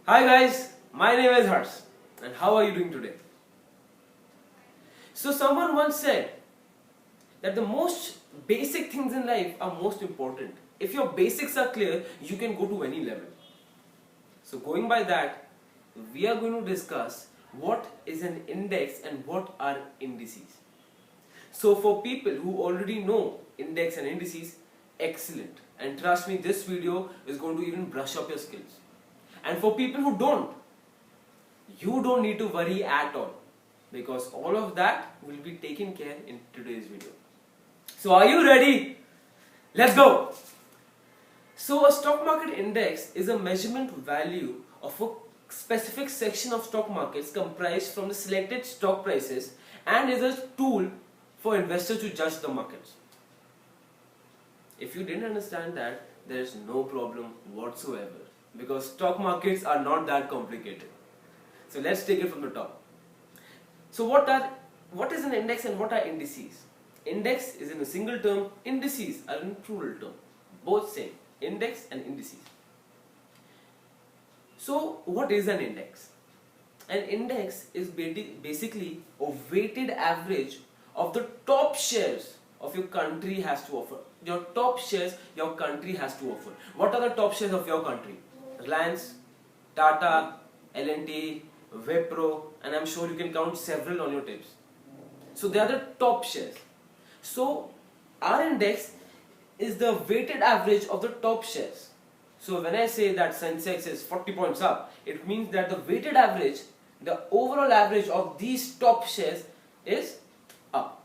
Hi guys, my name is Hars and how are you doing today? So someone once said that the most basic things in life are most important. If your basics are clear, you can go to any level. So going by that, we are going to discuss what is an index and what are indices. So for people who already know index and indices, excellent. And trust me, this video is going to even brush up your skills. And for people who don't, you don't need to worry at all because all of that will be taken care in today's video. So are you ready? Let's go! So a stock market index is a measurement value of a specific section of stock markets comprised from the selected stock prices and is a tool for investors to judge the markets. If you didn't understand that, there is no problem whatsoever because stock markets are not that complicated. So let's take it from the top. So what is an index and what are indices? Index is in a single term, indices are in a plural term. Both same, index and indices. So what is an index? An index is basically a weighted average of the top shares of your country has to offer. Your top shares your country has to offer. What are the top shares of your country? Reliance, Tata, L&T, Wipro, and I'm sure you can count several on your tips. So they are the top shares. So our index is the weighted average of the top shares. So when I say that Sensex is 40 points up, it means that the weighted average, the overall average of these top shares is up.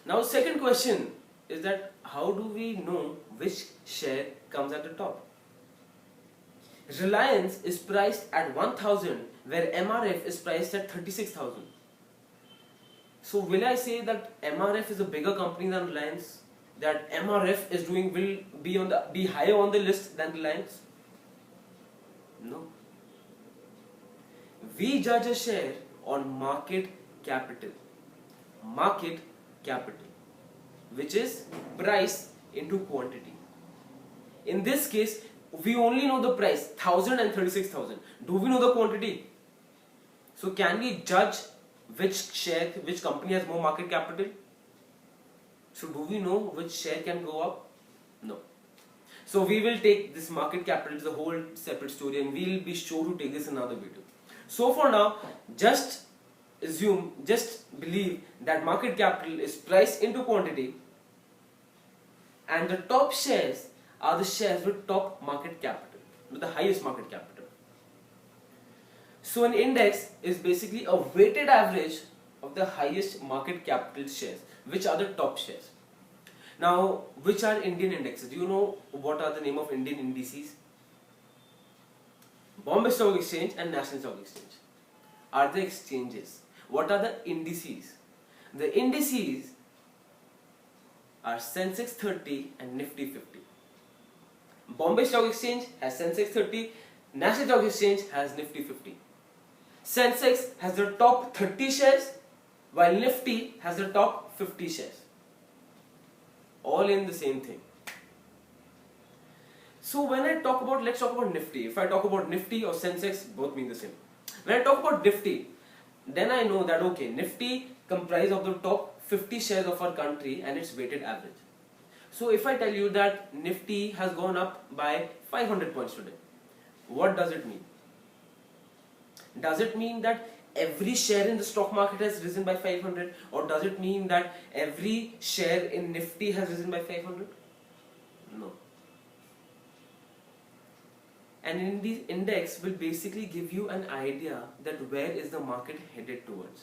Now second question is that how do we know which share comes at the top? Reliance is priced at 1000 where MRF is priced at 36,000. So will I say that MRF is a bigger company than Reliance? That MRF is will be higher on the list than Reliance? No. We judge a share on market capital. Market capital, which is price into quantity. In this case, we only know the price 1000 and 36,000. Do we know the quantity? So can we judge which company has more market capital? So do we know which share can go up? No. So we will take this market capital as a whole separate story and we will be sure to take this in another video. So for now, just believe that market capital is price into quantity and the top shares are the shares with top market capital, with the highest market capital. So an index is basically a weighted average of the highest market capital shares, which are the top shares. Now, which are Indian indexes? Do you know what are the name of Indian indices? Bombay Stock Exchange and National Stock Exchange are the exchanges. What are the indices? The indices are Sensex 30 and Nifty 50. Bombay Stock Exchange has Sensex 30, National Stock Exchange has Nifty 50. Sensex has the top 30 shares while Nifty has the top 50 shares. All in the same thing. So when I talk about, let's talk about Nifty. If I talk about Nifty or Sensex, both mean the same. When I talk about Nifty, then I know that okay, Nifty comprises of the top 50 shares of our country and its weighted average. So if I tell you that Nifty has gone up by 500 points today, what does it mean? Does it mean that every share in the stock market has risen by 500 or does it mean that every share in Nifty has risen by 500? No. And in the index will basically give you an idea that where is the market headed towards.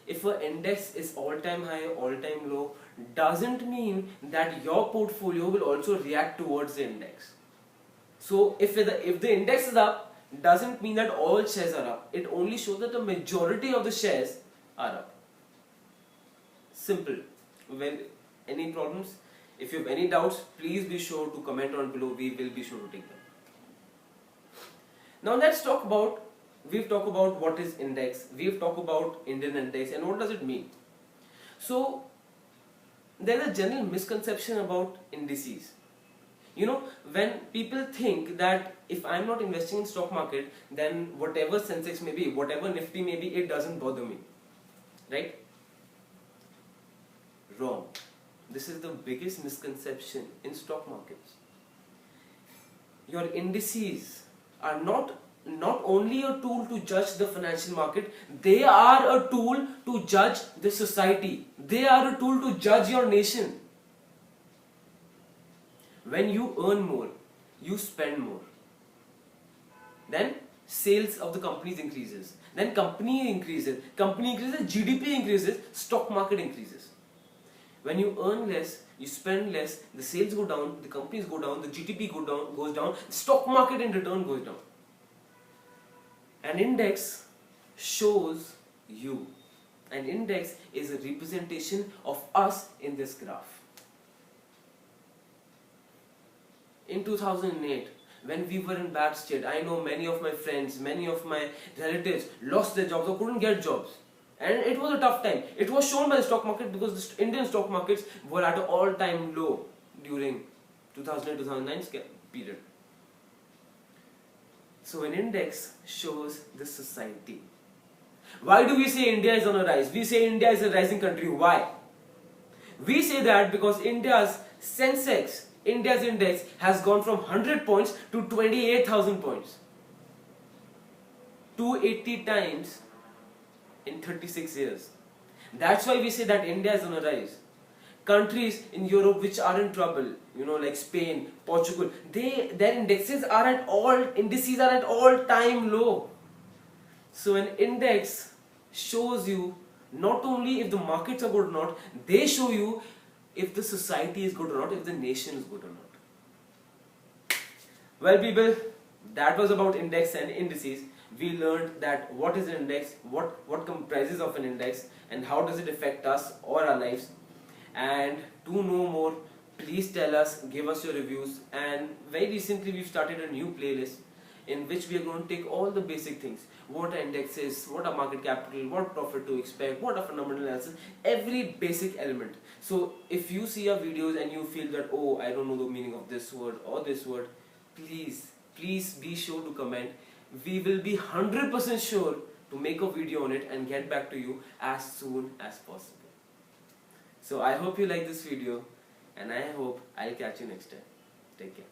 If an index is all-time high, all-time low, doesn't mean that your portfolio will also react towards the index. So if the index is up, doesn't mean that all shares are up. It only shows that the majority of the shares are up. Simple. When any problems, if you have any doubts, please be sure to comment on below. We will be sure to take them. Now let's talk about, we've talked about what is index, we've talked about Indian index and what does it mean. So there is a general misconception about indices. You know, when people think that if I'm not investing in stock market, then whatever Sensex may be, whatever Nifty may be, it doesn't bother me, right? Wrong. This is the biggest misconception in stock markets. Your indices are not only a tool to judge the financial market, they are a tool to judge the society. They are a tool to judge your nation. When you earn more, you spend more. Then sales of the companies increases. Then company increases, GDP increases, stock market increases. When you earn less, you spend less, the sales go down, the companies go down, the GDP goes down, the stock market in return goes down. An index shows you. An index is a representation of us in this graph. In 2008, when we were in bad state, I know many of my friends, many of my relatives lost their jobs or couldn't get jobs. And it was a tough time. It was shown by the stock market because the Indian stock markets were at an all-time low during 2008-2009 period. So an index shows the society. Why do we say India is on a rise? We say India is a rising country. Why? We say that because India's Sensex, India's index has gone from 100 points to 28,000 points. 280 times in 36 years. That's why we say that India is on a rise. Countries in Europe which are in trouble, you know, like Spain, Portugal, their indices are at all-time low. So an index shows you not only if the markets are good or not, they show you if the society is good or not, if the nation is good or not. Well people, that was about index and indices. We learned that what is an index, what comprises of an index, and how does it affect us or our lives. And to know more, please tell us, give us your reviews. And very recently we've started a new playlist in which we are going to take all the basic things. What are indexes, what are market capital, what profit to expect, what are fundamental analysis, every basic element. So if you see our videos and you feel that, oh, I don't know the meaning of this word or this word, please be sure to comment. We will be 100% sure to make a video on it and get back to you as soon as possible. So I hope you like this video, and I hope I'll catch you next time. Take care.